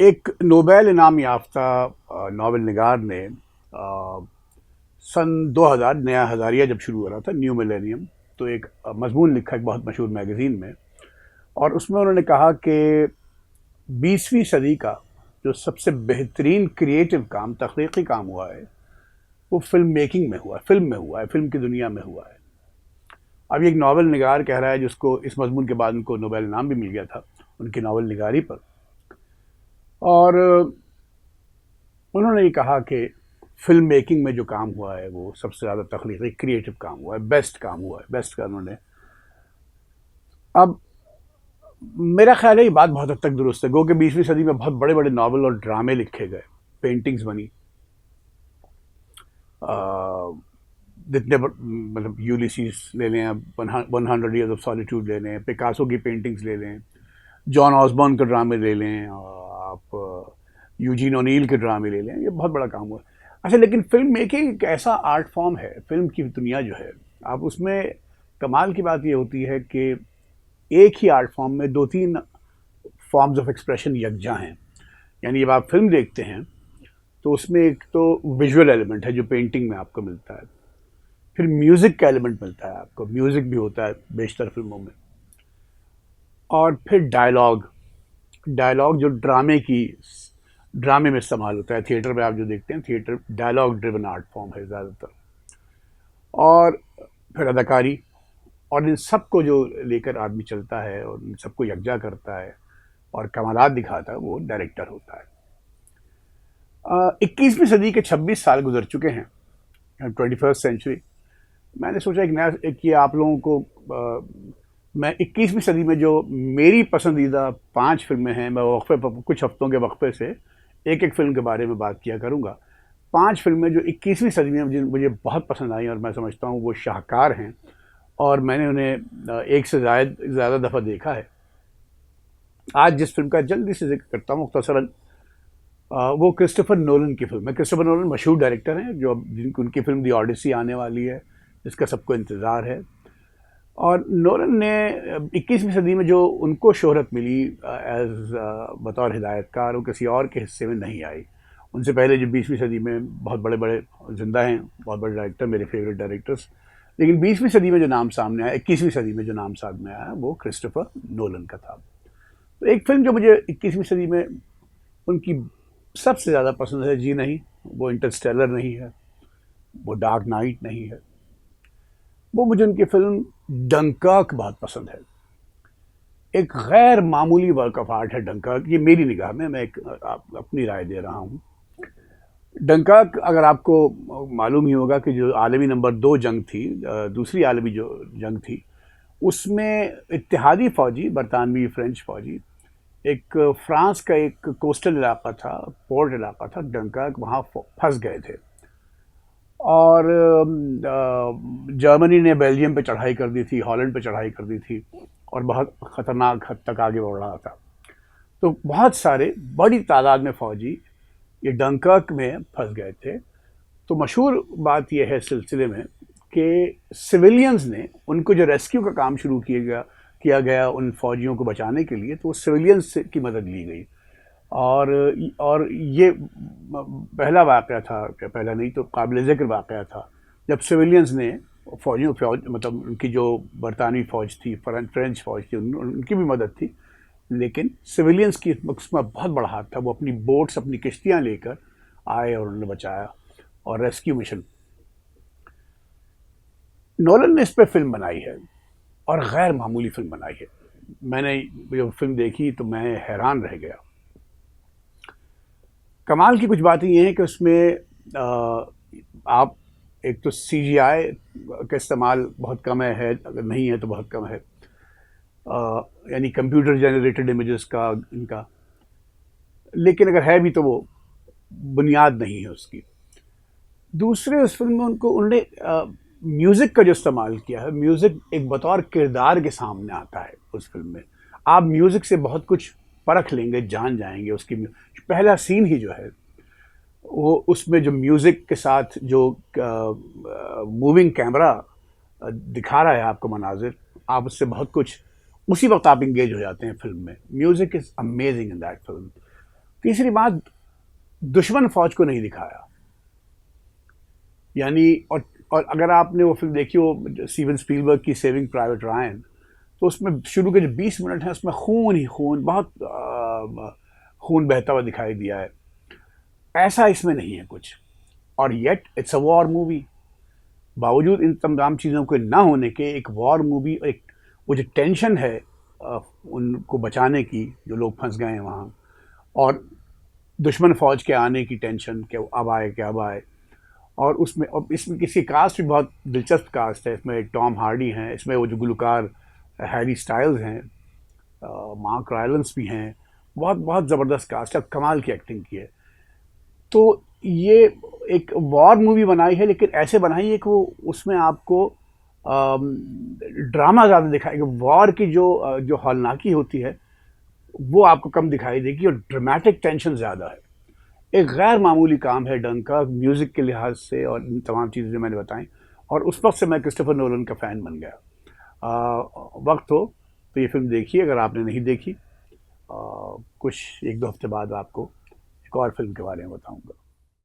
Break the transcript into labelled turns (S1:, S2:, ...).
S1: एक नोबेल इनाम याफ्ता नावल निगार ने सन 2000 नया हज़ारिया जब शुरू हो रहा था, न्यू मिलेनियम, तो एक मजमून लिखा एक बहुत मशहूर मैगज़ीन में। और उसमें उन्होंने कहा कि 20वीं सदी का जो सबसे बेहतरीन क्रिएटिव काम, तख्लीकी काम हुआ है, वो फिल्म मेकिंग में हुआ है, फिल्म में हुआ है, फिल्म की दुनिया में हुआ है। अब एक नावल निगार कह रहा है, जिसको इस मजमून के बाद उनको नोबेल इनाम भी मिल गया था उनकी नावल निगारी पर। और उन्होंने ये कहा कि फिल्म मेकिंग में जो काम हुआ है वो सबसे ज़्यादा तख्लीकी क्रिएटिव काम हुआ है, बेस्ट काम हुआ है, बेस्ट का उन्होंने। अब मेरा ख्याल है ये बात बहुत हद तक दुरुस्त है। गो कि 20वीं सदी में बहुत बड़े बड़े नावल और ड्रामे लिखे गए, पेंटिंग्स बनी, जितने मतलब यूलिसीज ले लें, अब 100 ईयर्स ऑफ सॉलिट्यूड ले लें, पिकासो की पेंटिंग्स ले लें, जॉन ऑसबॉर्न के ड्रामे ले लें, आप यूजीन ओनील के ड्रामे ले लें, ये बहुत बड़ा काम हुआ। अच्छा, लेकिन फिल्म मेकिंग एक ऐसा आर्ट फॉर्म है, फिल्म की दुनिया जो है, आप उसमें कमाल की बात ये होती है कि एक ही आर्ट फॉर्म में दो तीन फॉर्म्स ऑफ एक्सप्रेशन यकजा हैं। यानी जब आप फिल्म देखते हैं तो उसमें एक तो विजुअल एलिमेंट है जो पेंटिंग में आपको मिलता है, फिर म्यूज़िक का एलिमेंट मिलता है आपको, म्यूज़िक भी होता है बेशतर फिल्मों में, और फिर डायलॉग। डायलॉग जो ड्रामे में इस्तेमाल होता है, थिएटर में आप जो देखते हैं, theatre dialogue driven art form है ज़्यादातर। और फिर अदाकारी, और इन सबको जो लेकर आदमी चलता है और इन सबको यकजा करता है और कमालात दिखाता है, वो डायरेक्टर होता है। 21वीं सदी के 26 साल गुजर चुके हैं, 21st सेंचुरी। मैंने सोचा एक नया, एक ये आप लोगों को मैं 21वीं सदी में जो मेरी पसंदीदा 5 फिल्में हैं, मैं वक्फे पर कुछ हफ्तों के वक्फे से एक एक फिल्म के बारे में बात किया करूँगा। 5 फिल्में जो 21वीं सदी में मुझे बहुत पसंद आई और मैं समझता हूँ वो शाहकार हैं, और मैंने उन्हें एक से ज़्यादा दफ़ा देखा है। आज जिस फिल्म का जल्दी से जिक्र करता हूँ मुख्तसरन, वो क्रिस्टोफर नोलन की फिल्म है। क्रिस्टोफर नोलन मशहूर डायरेक्टर हैं, जो जिनकी उनकी फिल्म दी ऑडिसी आने वाली है, जिसका सबको इंतज़ार है। और नोलन ने 21वीं सदी में जो उनको शोहरत मिली एज बतौर हिदायतकार, वो किसी और के हिस्से में नहीं आई। उनसे पहले जो 20वीं सदी में बहुत बड़े बड़े जिंदा हैं, बहुत बड़े डायरेक्टर, मेरे फेवरेट डायरेक्टर्स, लेकिन 20वीं सदी में जो नाम सामने आया, 21वीं सदी में जो नाम सामने आया, वो क्रिस्टोफर नोलन का था। तो एक फिल्म जो मुझे 21वीं सदी में उनकी सबसे ज़्यादा पसंद है, जी नहीं, वो इंटरस्टेलर नहीं है, वो डार्क नाइट नहीं है, वो मुझे उनकी फिल्म डंकर्क बहुत पसंद है। एक गैर मामूली वर्क ऑफ आर्ट है डंकर्क, ये मेरी निगाह में, मैं एक अपनी राय दे रहा हूँ। डंकर्क, अगर आपको मालूम ही होगा कि जो आलमी नंबर 2 जंग थी, दूसरी आलमी जो जंग थी, उसमें इत्तेहादी फ़ौजी, बरतानवी फ्रेंच फ़ौजी, एक फ्रांस का एक कोस्टल इलाका था, पोर्ट इलाका था डंकर्क, वहाँ फंस गए थे। और जर्मनी ने बेल्जियम पे चढ़ाई कर दी थी, हॉलैंड पे चढ़ाई कर दी थी, और बहुत ख़तरनाक हद तक आगे बढ़ रहा था। तो बहुत सारे, बड़ी तादाद में फ़ौजी ये डंकर्क में फंस गए थे। तो मशहूर बात यह है इस सिलसिले में कि सिविलियंस ने उनको जो रेस्क्यू का काम शुरू किया गया उन फौजियों को बचाने के लिए, तो सिविलियंस की मदद ली गई। और ये पहला वाक़या था, पहला नहीं तो काबिल ज़िक्र वाक़या था, जब सिविलियंस ने फौज मतलब उनकी जो बरतानवी फ़ौज थी, फ्रेंच फ़ौज थी, उनकी भी मदद थी, लेकिन सिविलियंस की उसमें बहुत बड़ा हाथ था। वो अपनी बोट्स, अपनी किश्तियाँ लेकर आए और उन्होंने बचाया, और रेस्क्यू मिशन। नोलन ने इस पर फिल्म बनाई है, और गैर मामूली फिल्म बनाई है। मैंने जब फिल्म देखी तो मैं हैरान रह गया। कमाल की कुछ बातें ये हैं कि उसमें आप, एक तो सीजीआई का इस्तेमाल बहुत कम है, अगर नहीं है तो बहुत कम है, यानी कंप्यूटर जनरेटेड इमेजेस का, इनका, लेकिन अगर है भी तो वो बुनियाद नहीं है उसकी। दूसरे, उस फिल्म में उन्होंने म्यूज़िक का जो इस्तेमाल किया है, म्यूज़िक एक बतौर किरदार के सामने आता है उस फिल्म में। आप म्यूज़िक से बहुत कुछ परख लेंगे, जान जाएंगे। उसकी पहला सीन ही जो है, वो उसमें जो म्यूज़िक के साथ जो मूविंग कैमरा दिखा रहा है आपको मनाजिर, आप उससे बहुत कुछ, उसी वक्त आप इंगेज हो जाते हैं फिल्म में। Music is amazing in that film. तीसरी बात, दुश्मन फौज को नहीं दिखाया। यानी और अगर आपने वो फिल्म देखी हो स्टीवन स्पीलबर्ग की सेविंग प्राइवेट रायन, तो उसमें शुरू के जो 20 मिनट हैं उसमें खून ही खून, बहुत खून बहता हुआ दिखाई दिया है। ऐसा इसमें नहीं है कुछ। और yet it's a war movie. बावजूद इन तमाम चीज़ों के ना होने के एक वॉर मूवी, एक वो जो टेंशन है उनको बचाने की, जो लोग फंस गए हैं वहाँ, और दुश्मन फौज के आने की टेंशन कि अब आए क्या अब आए। और इसमें किसी कास्ट भी बहुत दिलचस्प कास्ट है। इसमें टॉम हार्डी हैं, इसमें वो जो गुलकार हैरी स्टाइल्स हैं, मार्क रायलेंस भी हैं। बहुत बहुत ज़बरदस्त कास्ट है, कमाल की एक्टिंग की है। तो ये एक वॉर मूवी बनाई है, लेकिन ऐसे बनाई है कि वो उसमें आपको ड्रामा ज़्यादा दिखाएगा। वॉर की जो हौलनाकी होती है वो आपको कम दिखाई देगी, और ड्रामेटिक टेंशन ज़्यादा है। एक गैर मामूली काम है डंका, म्यूज़िक के लिहाज से और इन तमाम चीज़ें जो मैंने बताई। और उस वक्त से मैं क्रिस्टोफर नोलन का फ़ैन बन गया। वक्त हो तो ये फिल्म देखिए, अगर आपने नहीं देखी। कुछ 1-2 हफ्ते बाद आपको एक और फिल्म के बारे में बताऊंगा।